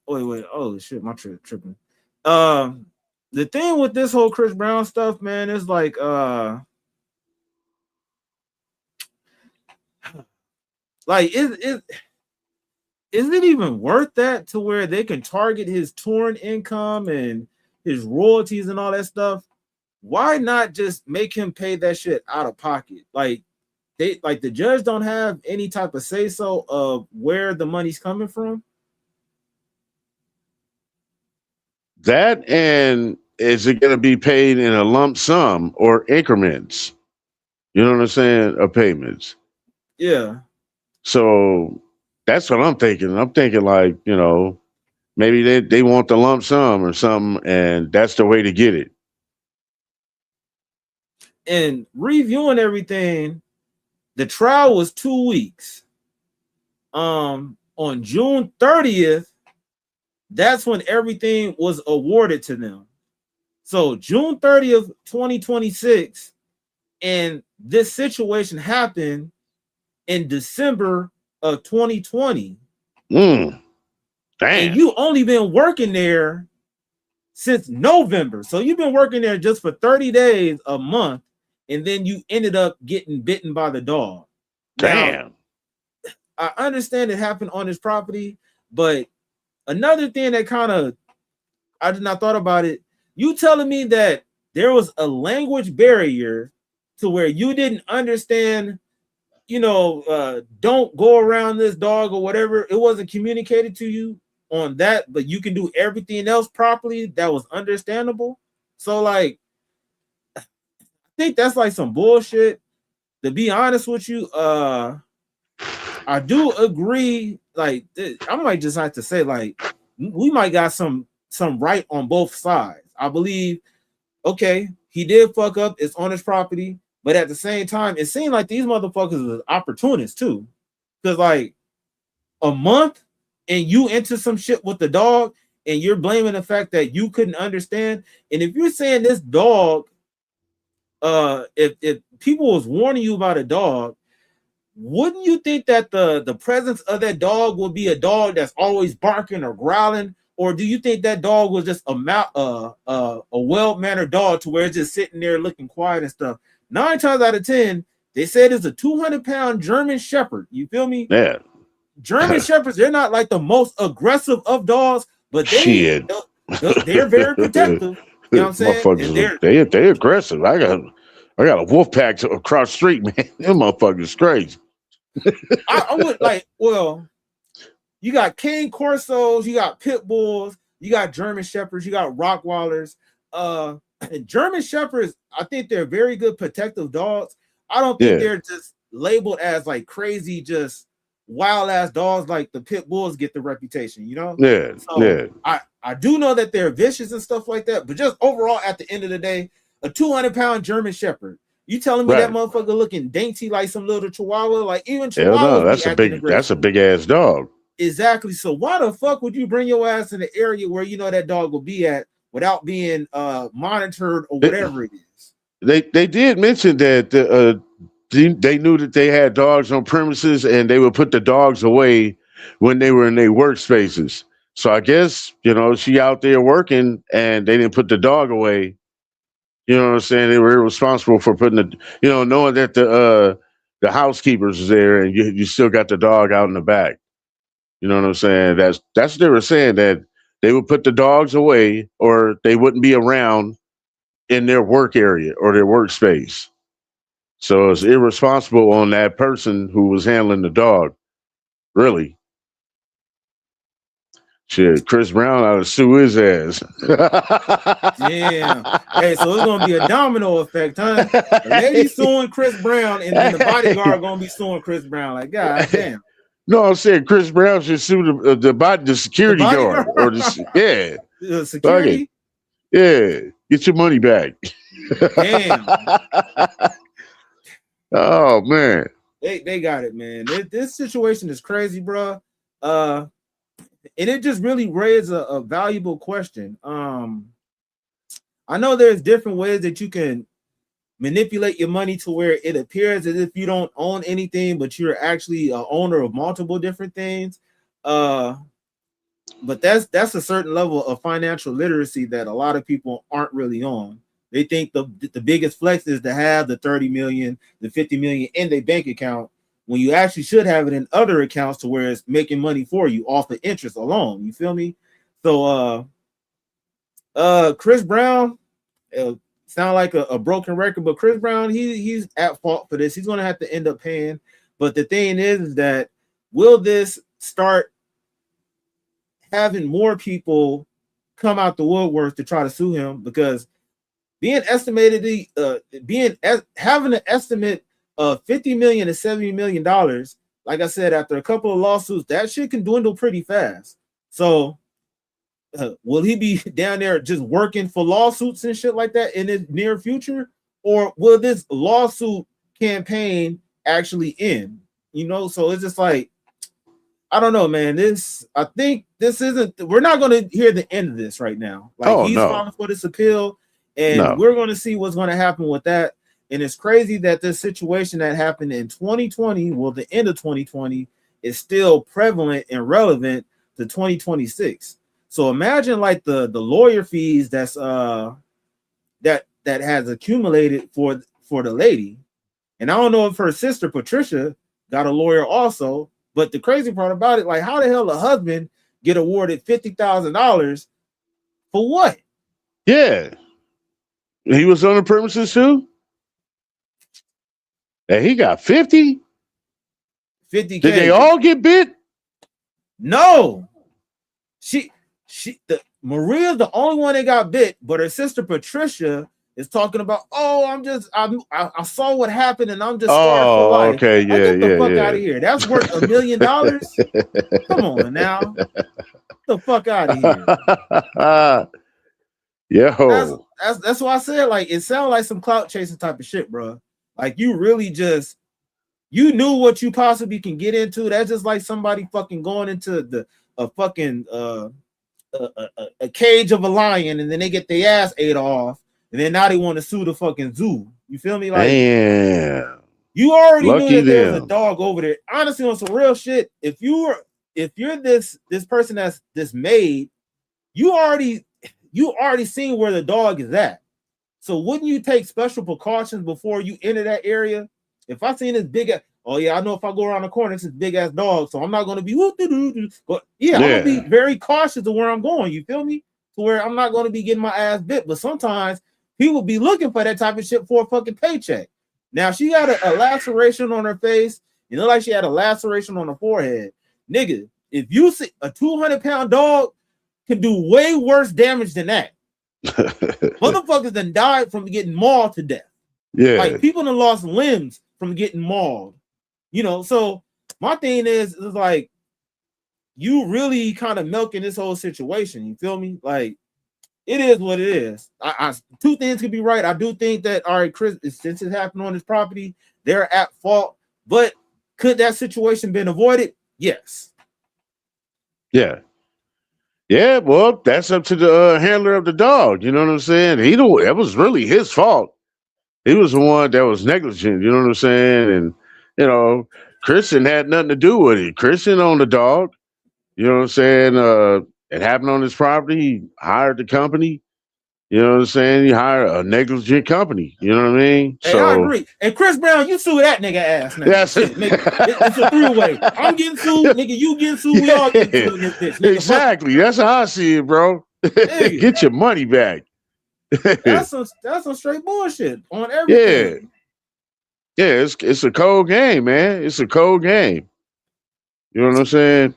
Wait. Oh shit, my tripping. The thing with this whole Chris Brown stuff, man, is like is it even worth that to where they can target his touring income and his royalties and all that stuff? Why not just make him pay that shit out of pocket? Like the judge don't have any type of say so of where the money's coming from. That, and is it going to be paid in a lump sum or increments? You know what I'm saying? Of payments. Yeah. So that's what I'm thinking. I'm thinking like, maybe they want the lump sum or something, and that's the way to get it. And reviewing everything, the trial was 2 weeks. On June 30th, that's when everything was awarded to them. So June 30th, 2026, and this situation happened in December of 2020. Damn. And you only been working there since November. So you've been working there just for 30 days a month, and then you ended up getting bitten by the dog. Damn. Now, I understand it happened on his property, but another thing that kind of I did not thought about it. You telling me that there was a language barrier to where you didn't understand, don't go around this dog or whatever. It wasn't communicated to you on that, but you can do everything else properly that was understandable. So like, I think that's like some bullshit. To be honest with you, I do agree. Like, I might just have to say, like, we might got some right on both sides. I believe, okay, he did fuck up. It's on his property, but at the same time, it seemed like these motherfuckers are opportunists too. Because like a month and you into some shit with the dog, and you're blaming the fact that you couldn't understand. And if you're saying this dog, if people was warning you about a dog, wouldn't you think that the presence of that dog would be a dog that's always barking or growling? Or do you think that dog was just a well-mannered dog to where it's just sitting there looking quiet and stuff? 9 times out of 10, they said it's a 200-pound German Shepherd. You feel me? Yeah. German Shepherds, they're not like the most aggressive of dogs, but they're very protective. You know what I'm saying? They aggressive. I got a wolf pack across the street, man. Them motherfuckers crazy. I would like, well, you got King Corsos, you got Pit Bulls, you got German Shepherds, you got Rottweilers. German Shepherds, I think they're very good protective dogs. I don't think they're just labeled as like crazy, just wild ass dogs like the Pit Bulls get the reputation, you know? Yeah. So Yeah. I do know that they're vicious and stuff like that, but just overall, at the end of the day, a 200-pound German Shepherd. You telling me that motherfucker looking dainty like some little Chihuahua? Like even Chihuahua. No, that's a big ass dog. Exactly. So why the fuck would you bring your ass in the area where you know that dog will be at without being monitored or whatever it is? They did mention that they knew that they had dogs on premises and they would put the dogs away when they were in their workspaces. So I guess, she out there working and they didn't put the dog away. You know what I'm saying? They were responsible for putting knowing that the housekeepers is there and you still got the dog out in the back. You know what I'm saying? That's what they were saying, that they would put the dogs away or they wouldn't be around in their work area or their workspace. So it's irresponsible on that person who was handling the dog. Really. Shit, Chris Brown ought to sue his ass. Damn. Hey, so it's gonna be a domino effect, huh? The lady suing Chris Brown, and then the bodyguard gonna be suing Chris Brown. Like, god damn. No, I'm saying Chris Brown should sue the security guard or the security. Yeah, get your money back. Damn. Oh man. They got it, man. This situation is crazy, bro. And it just really raises a valuable question. I know there's different ways that you can manipulate your money to where it appears as if you don't own anything, but you're actually an owner of multiple different things. But that's a certain level of financial literacy that a lot of people aren't really on. They think the biggest flex is to have the 30 million, the 50 million in their bank account, when you actually should have it in other accounts to where it's making money for you off the interest alone. You feel me? So Chris Brown, sound like a broken record, but Chris Brown, he's at fault for this. He's gonna have to end up paying. But the thing is that will this start having more people come out the woodwork to try to sue him? Because having an estimate of $50 million to $70 million, like I said, after a couple of lawsuits, that shit can dwindle pretty fast. So will he be down there just working for lawsuits and shit like that in the near future? Or will this lawsuit campaign actually end? So it's just like, I don't know, man. I think we're not going to hear the end of this right now. Like, he's filing for this appeal, and we're going to see what's going to happen with that. And it's crazy that this situation that happened in 2020, the end of 2020, is still prevalent and relevant to 2026. So imagine like the lawyer fees that's that has accumulated for the lady. And I don't know if her sister Patricia got a lawyer also, but the crazy part about it, like how the hell a husband get awarded $50,000 for what? Yeah. He was on the premises too? And he got 50? 50K. Did they all get bit? No. Maria's the only one that got bit, but her sister Patricia is talking about, I saw what happened and I'm just scarred for life. Okay, yeah, get the fuck out of here. That's worth $1 million. Come on now. Get the fuck out of here. Yo. That's why I said, like, it sounds like some clout chasing type of shit, bro. Like, you really just, you knew what you possibly can get into. That's just like somebody fucking going into a cage of a lion, and then they get their ass ate off, and then now they want to sue the fucking zoo. You feel me? Like, damn. You already knew that there was a dog over there. Honestly, on some real shit, if you're this person that's this maid, you already seen where the dog is at. So wouldn't you take special precautions before you enter that area? If I seen this big ass, oh yeah, I know if I go around the corner, it's this big ass dog, so I'm not gonna be but yeah, I'm gonna be very cautious of where I'm going. You feel me? To where I'm not gonna be getting my ass bit. But sometimes people be looking for that type of shit for a fucking paycheck. Now she got a laceration on her face. You know, like she had a laceration on her forehead. Nigga, if you see a 200-pound dog can do way worse damage than that. Motherfuckers done died from getting mauled to death. Yeah. Like people done lost limbs from getting mauled. You know, so my thing is like you really kind of milking this whole situation. You feel me? Like it is what it is. Two things could be right. I do think that all right, Chris, since it happened on his property, they're at fault. But could that situation been avoided? Yes. Yeah. Yeah, well, that's up to the handler of the dog. You know what I'm saying? It was really his fault. He was the one that was negligent. You know what I'm saying? And you know, Christian had nothing to do with it. Christian owned the dog. You know what I'm saying? It happened on his property. He hired the company. You know what I'm saying? He hired a negligent company. You know what I mean? Hey, I agree. And Chris Brown, you sue that nigga ass. Nigga. That's it. Nigga, it's a three-way. I'm getting sued, nigga. You getting sued. We all getting sued in this bitch. Nigga. Exactly. That's how I see it, bro. Get your money back. That's some straight bullshit on everything. Yeah, it's a cold game, man. It's a cold game. You know what I'm saying?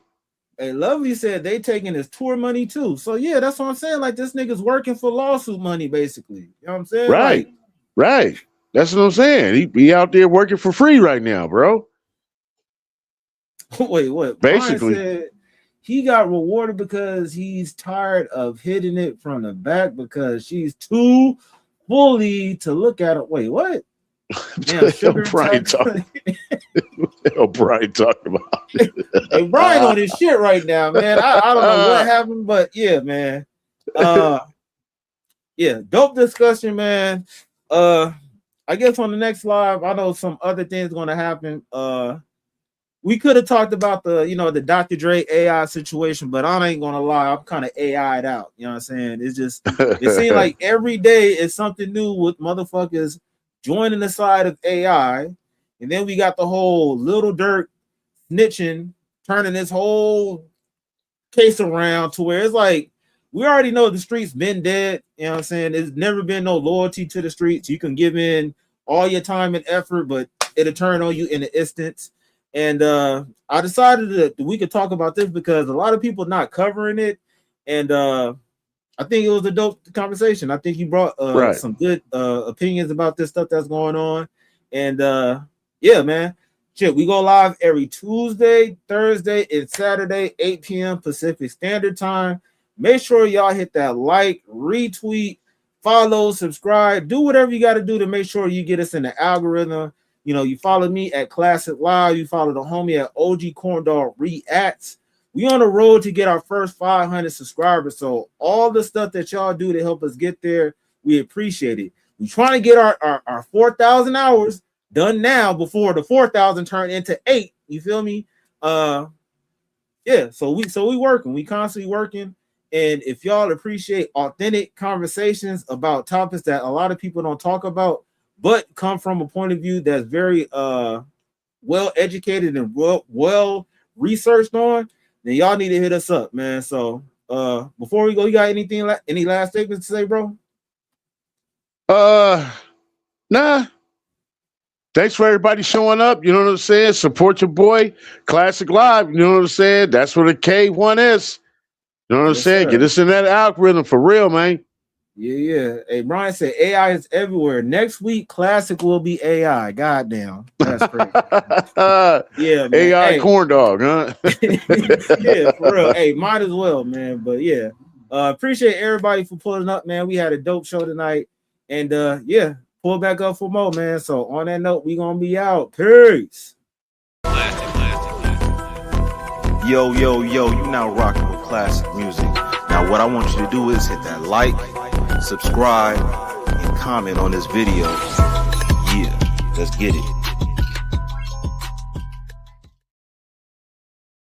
Hey, Lovely said they taking his tour money too. So yeah, that's what I'm saying. Like this nigga's working for lawsuit money, basically. You know what I'm saying? Right. Like, right. That's what I'm saying. He out there working for free right now, bro. Wait, what? Basically, Brian said he got rewarded because he's tired of hitting it from the back because she's too fully to look at it. Wait, what? Damn, Brian talking. Brian talking about. Hey, Brian on his shit right now, man. I don't know what happened, but yeah, man. Yeah, dope discussion, man. I guess on the next live, I know some other things going to happen. We could have talked about the Dr. Dre AI situation, but I ain't gonna lie, I'm kind of AI'd out. You know what I'm saying? It's just it seems like every day is something new with motherfuckers joining the side of AI, and then we got the whole Little Dirk snitching, turning this whole case around to where it's like we already know the streets been dead. You know what I'm saying? There's never been no loyalty to the streets. You can give in all your time and effort, but it'll turn on you in an instant. And I decided that we could talk about this because a lot of people not covering it, and I think it was a dope conversation. I think you brought some good opinions about this stuff that's going on. And yeah, man. Shit, we go live every Tuesday, Thursday, and Saturday, 8 p.m. Pacific Standard Time. Make sure y'all hit that like, retweet, follow, subscribe, do whatever you got to do to make sure you get us in the algorithm. You know, you follow me at Klasic Live. You follow the homie at OG Corndog Reacts. We on the road to get our first 500 subscribers. So all the stuff that y'all do to help us get there, we appreciate it. We trying to get our 4,000 hours done now before the 4,000 turn into 8. You feel me? Yeah. So we working. We constantly working. And if y'all appreciate authentic conversations about topics that a lot of people don't talk about, but come from a point of view that's very well educated and well researched on, then y'all need to hit us up, man. So before we go, you got any last statements to say, bro? Nah. Thanks for everybody showing up. You know what I'm saying? Support your boy, Klasic Live. You know what I'm saying? That's what a K1 is. You know what I'm saying? Sir. Get us in that algorithm for real, man. Yeah. Hey, Brian said AI is everywhere. Next week, Klasic will be AI. Goddamn. That's crazy. Yeah, man. AI corn dog, huh? Yeah, for real. Hey, might as well, man. But yeah. Appreciate everybody for pulling up, man. We had a dope show tonight. And yeah, pull back up for more, man. So on that note, we gonna be out. Peace. Yo, you now rocking with classic music. Now what I want you to do is hit that like, subscribe, and comment on this video. Yeah, let's get it.